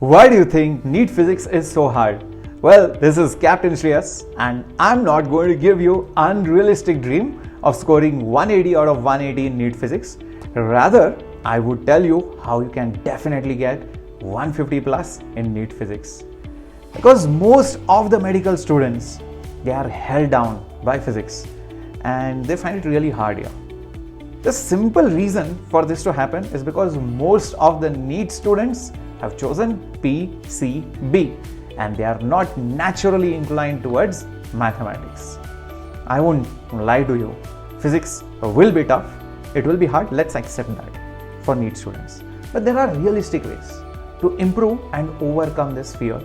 Why do you think NEET physics is so hard? Well, this is Captain Shreyas and I'm not going to give you unrealistic dream of scoring 180 out of 180 in NEET physics. Rather, I would tell you how you can definitely get 150 plus in NEET physics. Because most of the medical students, they are held down by physics and they find it really hard here. The simple reason for this to happen is because most of the NEET students have chosen PCB and they are not naturally inclined towards mathematics. I won't lie to you, physics will be tough, it will be hard, let's accept that for NEET students. But there are realistic ways to improve and overcome this fear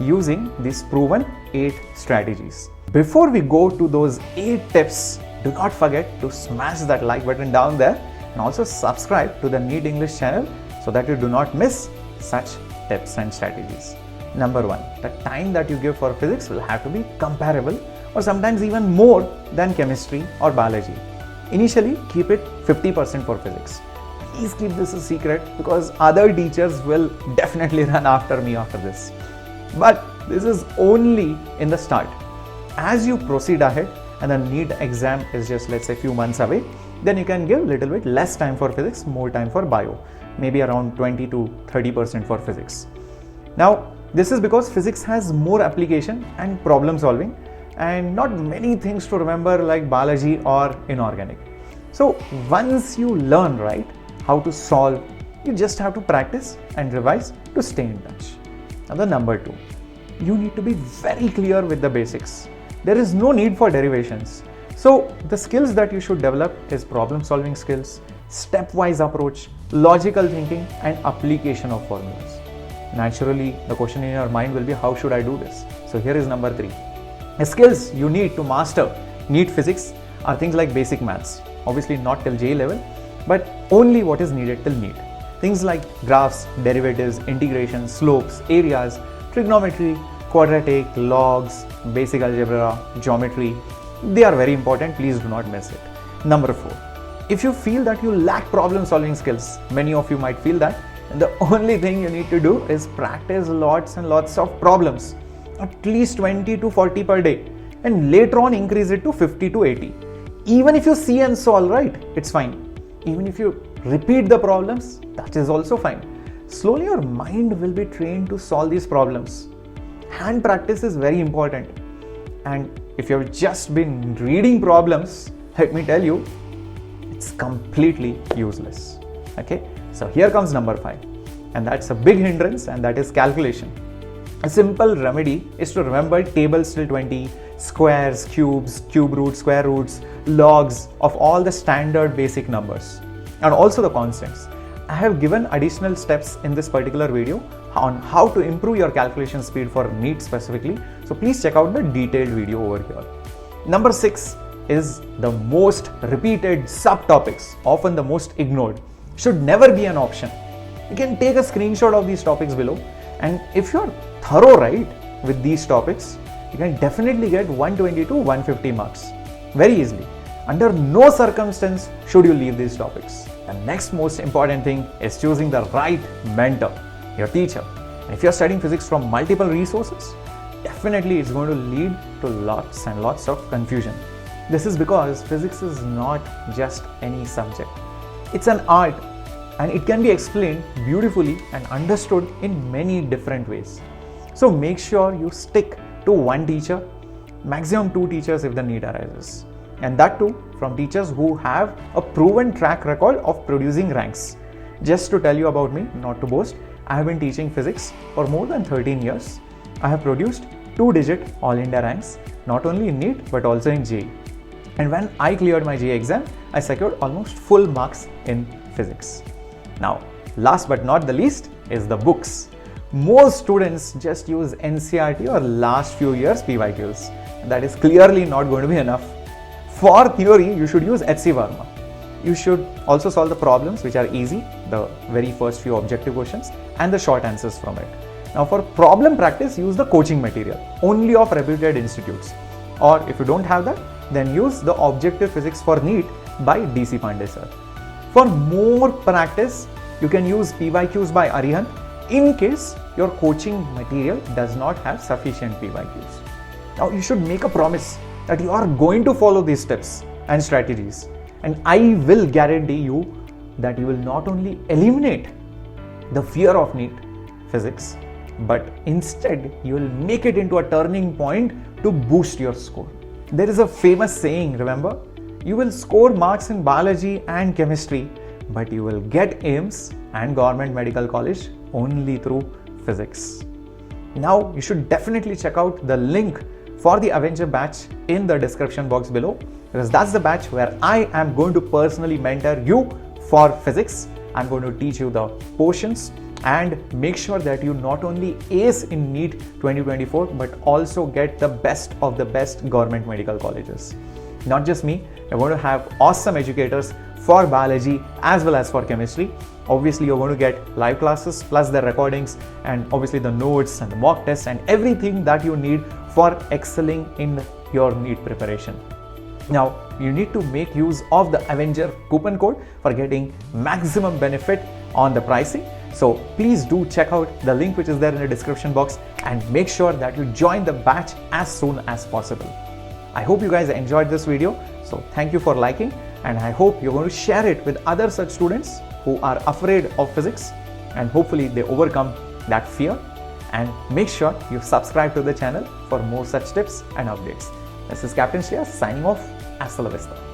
using these proven 8 strategies. Before we go to those 8 tips, do not forget to smash that like button down there and also subscribe to the NEET English channel so that you do not miss such tips and strategies. Number 1, the time that you give for physics will have to be comparable or sometimes even more than chemistry or biology. Initially, keep it 50% for physics. Please keep this a secret because other teachers will definitely run after me after this. But this is only in the start. As you proceed ahead and the NEET exam is just, let's say, few months away, then you can give a little bit less time for physics, more time for bio, maybe around 20 to 30% for physics. Now, this is because physics has more application and problem solving and not many things to remember like biology or inorganic. So once you learn right how to solve, you just have to practice and revise to stay in touch. Now the number 2, you need to be very clear with the basics. There is no need for derivations. So the skills that you should develop is problem solving skills, stepwise approach, logical thinking and application of formulas. Naturally, the question in your mind will be, how should I do this? So here is number 3. The skills you need to master NEET physics are things like basic maths, obviously not till JEE level, but only what is needed till NEET. Things like graphs, derivatives, integrations, slopes, areas, trigonometry, quadratic, logs, basic algebra, geometry, they are very important, please do not miss it. Number 4, if you feel that you lack problem solving skills, many of you might feel that, and the only thing you need to do is practice lots and lots of problems, at least 20 to 40 per day, and later on increase it to 50 to 80. Even if you see and solve right, it's fine. Even if you repeat the problems, that is also fine. Slowly your mind will be trained to solve these problems. Hand practice is very important. And if you have just been reading problems, let me tell you, it's completely useless. Okay, so here comes number 5, and that's a big hindrance, and that is calculation. A simple remedy is to remember tables till 20, squares, cubes, cube roots, square roots, logs of all the standard basic numbers, and also the constants. I have given additional steps in this particular video on how to improve your calculation speed for NEET specifically, so please check out the detailed video over here. Number 6 is the most repeated subtopics, often the most ignored, should never be an option. You can take a screenshot of these topics below, and if you're thorough right with these topics, you can definitely get 120 to 150 marks very easily. Under no circumstance should you leave these topics. The next most important thing is choosing the right mentor, your teacher. And if you're studying physics from multiple resources, definitely it's going to lead to lots and lots of confusion. This is because physics is not just any subject. It's an art and it can be explained beautifully and understood in many different ways. So make sure you stick to one teacher, maximum 2 teachers if the need arises. And that too from teachers who have a proven track record of producing ranks. Just to tell you about me, not to boast, I have been teaching physics for more than 13 years. I have produced 2-digit All India ranks, not only in NEET but also in JEE. And when I cleared my JEE exam, I secured almost full marks in physics. Now, last but not the least is the books. Most students just use NCERT or last few years PYQs. That is clearly not going to be enough. For theory, you should use HC Verma. You should also solve the problems which are easy, the very first few objective questions and the short answers from it. Now for problem practice, use the coaching material only of reputed institutes. Or if you don't have that, then use the Objective Physics for NEET by DC Pandey sir. For more practice, you can use PYQs by Arihant in case your coaching material does not have sufficient PYQs. Now you should make a promise that you are going to follow these steps and strategies, and I will guarantee you that you will not only eliminate the fear of NEET physics, but instead you will make it into a turning point to boost your score. There is a famous saying, remember? You will score marks in biology and chemistry, but you will get AIIMS and Government Medical College only through physics. Now you should definitely check out the link for the Avenger batch in the description box below, because that's the batch where I am going to personally mentor you for physics. I'm going to teach you the portions and make sure that you not only ace in NEET 2024 but also get the best of the best government medical colleges. Not just me, you're going to have awesome educators for biology as well as for chemistry. Obviously, you're going to get live classes plus the recordings and obviously the notes and the mock tests and everything that you need for excelling in your NEET preparation. Now, you need to make use of the Avenger coupon code for getting maximum benefit on the pricing. So please do check out the link which is there in the description box and make sure that you join the batch as soon as possible. I hope you guys enjoyed this video. So thank you for liking, and I hope you're going to share it with other such students who are afraid of physics, and hopefully they overcome that fear. And make sure you subscribe to the channel for more such tips and updates. This is Captain Shreyas signing off. Hasta la vista.